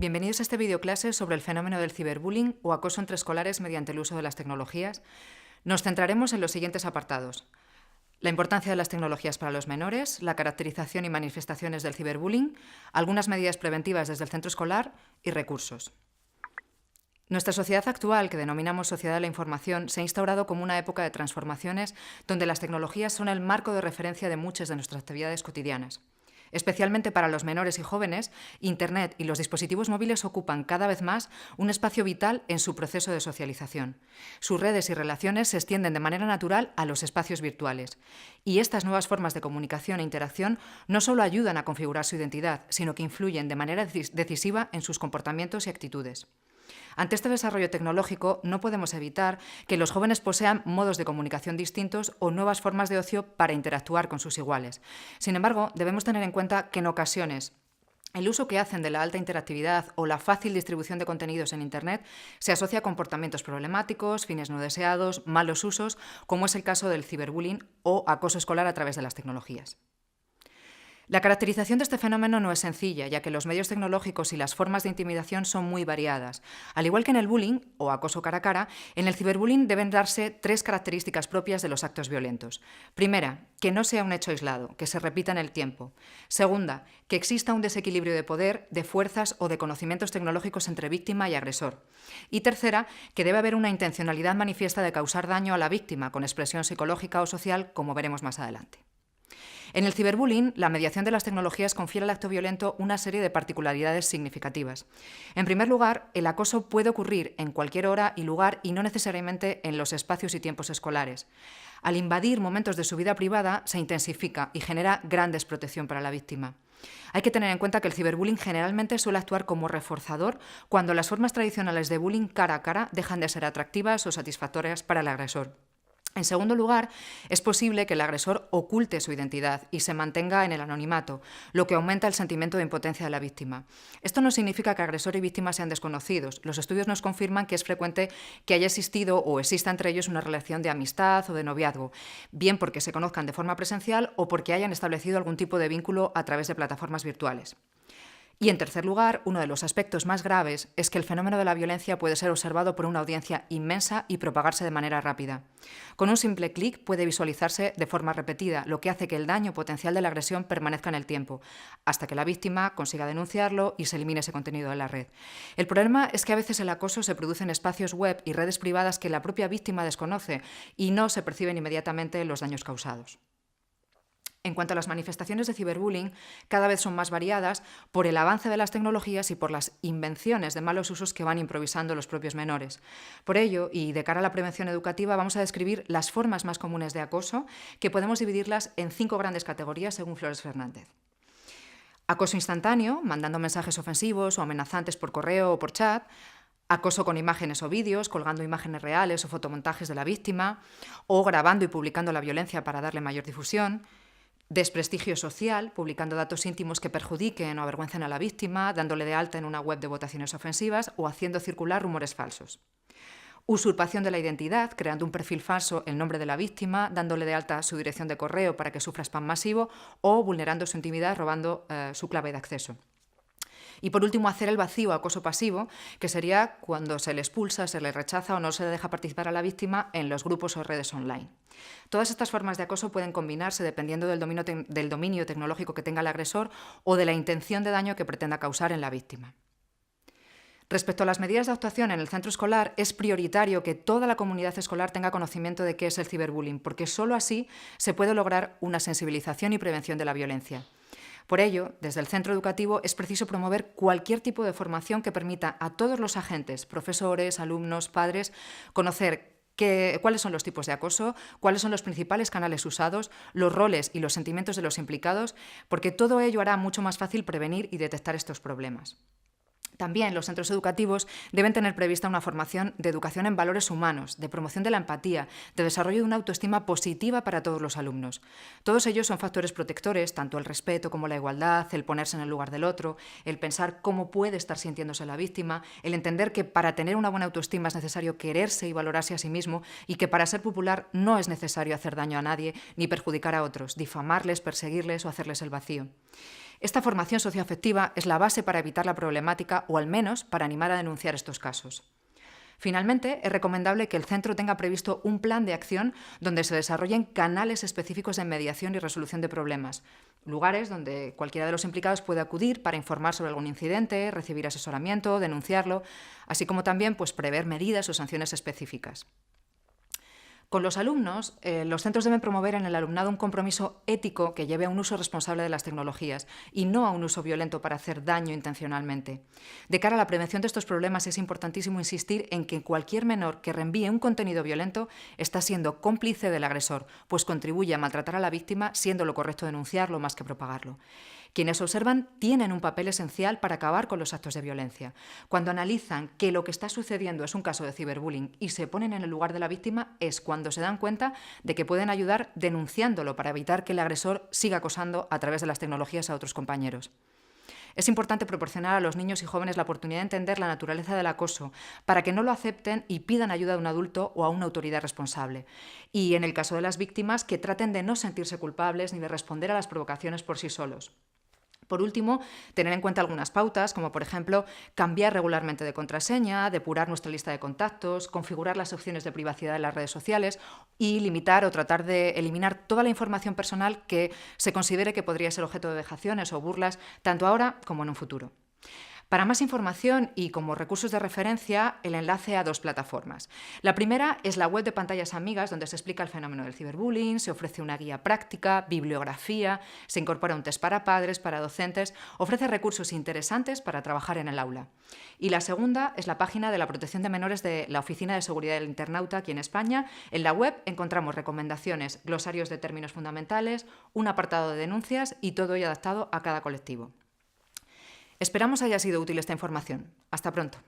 Bienvenidos a este videoclase sobre el fenómeno del ciberbullying o acoso entre escolares mediante el uso de las tecnologías. Nos centraremos en los siguientes apartados: la importancia de las tecnologías para los menores, la caracterización y manifestaciones del ciberbullying, algunas medidas preventivas desde el centro escolar y recursos. Nuestra sociedad actual, que denominamos sociedad de la información, se ha instaurado como una época de transformaciones donde las tecnologías son el marco de referencia de muchas de nuestras actividades cotidianas. Especialmente para los menores y jóvenes, Internet y los dispositivos móviles ocupan cada vez más un espacio vital en su proceso de socialización. Sus redes y relaciones se extienden de manera natural a los espacios virtuales. Y estas nuevas formas de comunicación e interacción no solo ayudan a configurar su identidad, sino que influyen de manera decisiva en sus comportamientos y actitudes. Ante este desarrollo tecnológico, no podemos evitar que los jóvenes posean modos de comunicación distintos o nuevas formas de ocio para interactuar con sus iguales. Sin embargo, debemos tener en cuenta que en ocasiones el uso que hacen de la alta interactividad o la fácil distribución de contenidos en Internet se asocia a comportamientos problemáticos, fines no deseados, malos usos, como es el caso del ciberbullying o acoso escolar a través de las tecnologías. La caracterización de este fenómeno no es sencilla, ya que los medios tecnológicos y las formas de intimidación son muy variadas. Al igual que en el bullying, o acoso cara a cara, en el ciberbullying deben darse tres características propias de los actos violentos. Primera, que no sea un hecho aislado, que se repita en el tiempo. Segunda, que exista un desequilibrio de poder, de fuerzas o de conocimientos tecnológicos entre víctima y agresor. Y tercera, que debe haber una intencionalidad manifiesta de causar daño a la víctima, con expresión psicológica o social, como veremos más adelante. En el ciberbullying, la mediación de las tecnologías confiere al acto violento una serie de particularidades significativas. En primer lugar, el acoso puede ocurrir en cualquier hora y lugar y no necesariamente en los espacios y tiempos escolares. Al invadir momentos de su vida privada, se intensifica y genera gran desprotección para la víctima. Hay que tener en cuenta que el ciberbullying generalmente suele actuar como reforzador cuando las formas tradicionales de bullying cara a cara dejan de ser atractivas o satisfactorias para el agresor. En segundo lugar, es posible que el agresor oculte su identidad y se mantenga en el anonimato, lo que aumenta el sentimiento de impotencia de la víctima. Esto no significa que agresor y víctima sean desconocidos. Los estudios nos confirman que es frecuente que haya existido o exista entre ellos una relación de amistad o de noviazgo, bien porque se conozcan de forma presencial o porque hayan establecido algún tipo de vínculo a través de plataformas virtuales. Y en tercer lugar, uno de los aspectos más graves es que el fenómeno de la violencia puede ser observado por una audiencia inmensa y propagarse de manera rápida. Con un simple clic puede visualizarse de forma repetida, lo que hace que el daño potencial de la agresión permanezca en el tiempo, hasta que la víctima consiga denunciarlo y se elimine ese contenido de la red. El problema es que a veces el acoso se produce en espacios web y redes privadas que la propia víctima desconoce y no se perciben inmediatamente los daños causados. En cuanto a las manifestaciones de ciberbullying, cada vez son más variadas por el avance de las tecnologías y por las invenciones de malos usos que van improvisando los propios menores. Por ello, y de cara a la prevención educativa, vamos a describir las formas más comunes de acoso, que podemos dividirlas en 5 grandes categorías según Flores Fernández. Acoso instantáneo, mandando mensajes ofensivos o amenazantes por correo o por chat. Acoso con imágenes o vídeos, colgando imágenes reales o fotomontajes de la víctima, o grabando y publicando la violencia para darle mayor difusión. Desprestigio social, publicando datos íntimos que perjudiquen o avergüencen a la víctima, dándole de alta en una web de votaciones ofensivas o haciendo circular rumores falsos. Usurpación de la identidad, creando un perfil falso en nombre de la víctima, dándole de alta su dirección de correo para que sufra spam masivo o vulnerando su intimidad robando su clave de acceso. Y por último, hacer el vacío, acoso pasivo, que sería cuando se le expulsa, se le rechaza o no se le deja participar a la víctima en los grupos o redes online. Todas estas formas de acoso pueden combinarse dependiendo del dominio tecnológico que tenga el agresor o de la intención de daño que pretenda causar en la víctima. Respecto a las medidas de actuación en el centro escolar, es prioritario que toda la comunidad escolar tenga conocimiento de qué es el ciberbullying, porque solo así se puede lograr una sensibilización y prevención de la violencia. Por ello, desde el centro educativo es preciso promover cualquier tipo de formación que permita a todos los agentes, profesores, alumnos, padres, conocer cuáles son los tipos de acoso, cuáles son los principales canales usados, los roles y los sentimientos de los implicados, porque todo ello hará mucho más fácil prevenir y detectar estos problemas. También los centros educativos deben tener prevista una formación de educación en valores humanos, de promoción de la empatía, de desarrollo de una autoestima positiva para todos los alumnos. Todos ellos son factores protectores, tanto el respeto como la igualdad, el ponerse en el lugar del otro, el pensar cómo puede estar sintiéndose la víctima, el entender que para tener una buena autoestima es necesario quererse y valorarse a sí mismo y que para ser popular no es necesario hacer daño a nadie ni perjudicar a otros, difamarles, perseguirles o hacerles el vacío. Esta formación socioafectiva es la base para evitar la problemática o al menos para animar a denunciar estos casos. Finalmente, es recomendable que el centro tenga previsto un plan de acción donde se desarrollen canales específicos de mediación y resolución de problemas, lugares donde cualquiera de los implicados puede acudir para informar sobre algún incidente, recibir asesoramiento, denunciarlo, así como también prever medidas o sanciones específicas. Con los alumnos, los centros deben promover en el alumnado un compromiso ético que lleve a un uso responsable de las tecnologías y no a un uso violento para hacer daño intencionalmente. De cara a la prevención de estos problemas es importantísimo insistir en que cualquier menor que reenvíe un contenido violento está siendo cómplice del agresor, pues contribuye a maltratar a la víctima, siendo lo correcto denunciarlo más que propagarlo. Quienes observan tienen un papel esencial para acabar con los actos de violencia. Cuando analizan que lo que está sucediendo es un caso de ciberbullying y se ponen en el lugar de la víctima, es cuando se dan cuenta de que pueden ayudar denunciándolo para evitar que el agresor siga acosando a través de las tecnologías a otros compañeros. Es importante proporcionar a los niños y jóvenes la oportunidad de entender la naturaleza del acoso para que no lo acepten y pidan ayuda a un adulto o a una autoridad responsable. Y en el caso de las víctimas, que traten de no sentirse culpables ni de responder a las provocaciones por sí solos. Por último, tener en cuenta algunas pautas, como por ejemplo cambiar regularmente de contraseña, depurar nuestra lista de contactos, configurar las opciones de privacidad en las redes sociales y limitar o tratar de eliminar toda la información personal que se considere que podría ser objeto de vejaciones o burlas, tanto ahora como en un futuro. Para más información y como recursos de referencia, el enlace a 2 plataformas. La primera es la web de Pantallas Amigas, donde se explica el fenómeno del ciberbullying, se ofrece una guía práctica, bibliografía, se incorpora un test para padres, para docentes, ofrece recursos interesantes para trabajar en el aula. Y la segunda es la página de la protección de menores de la Oficina de Seguridad del Internauta aquí en España. En la web encontramos recomendaciones, glosarios de términos fundamentales, un apartado de denuncias y todo ello adaptado a cada colectivo. Esperamos haya sido útil esta información. Hasta pronto.